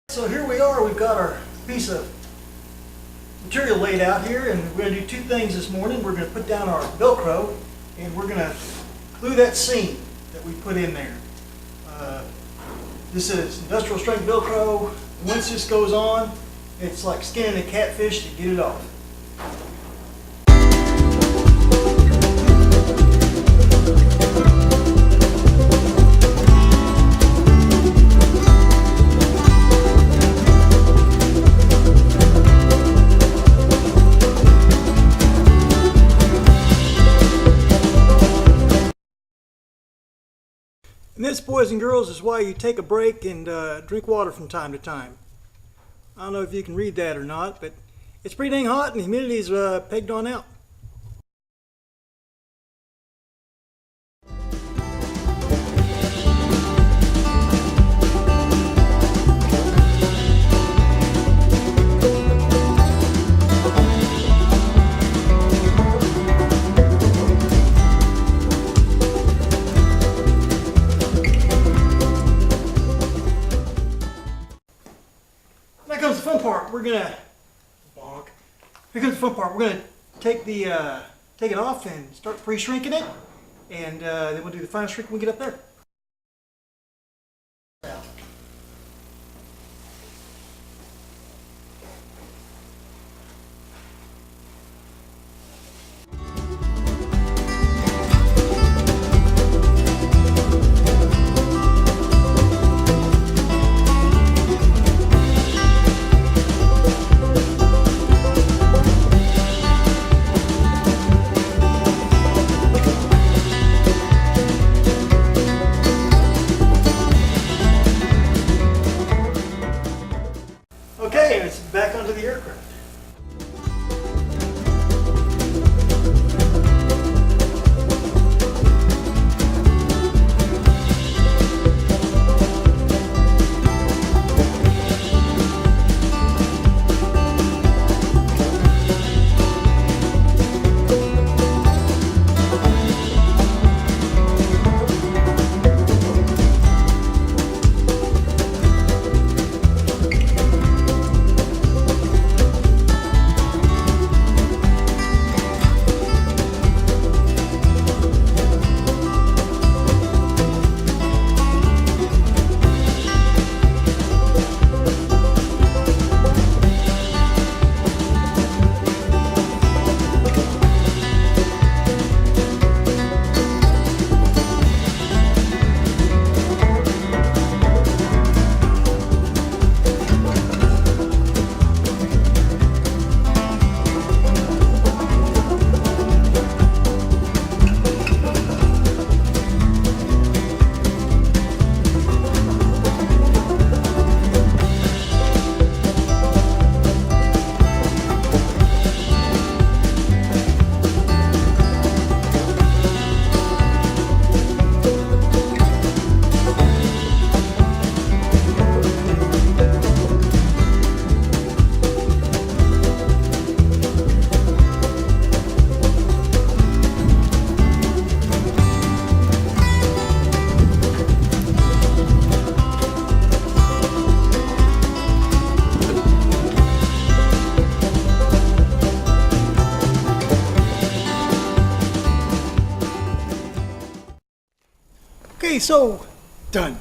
So here we are, we've got our piece of material laid out here, and we're going to do two things this morning. We're going to put down our Velcro, and we're going to glue that seam that we put in there. This is industrial strength Velcro. Once this goes on, it's like skinning a catfish to get it off. And this, boys and girls, is why you take a break and drink water from time to time. I don't know if you can read that or not, but it's pretty dang hot and the humidity's pegged on out. Here comes the fun part. We're gonna bonk. Here comes the fun part. We're gonna take it off and start pre-shrinking it, and then we'll do the final shrink when we get up there. Okay, and it's back onto the aircraft. Okay, so done.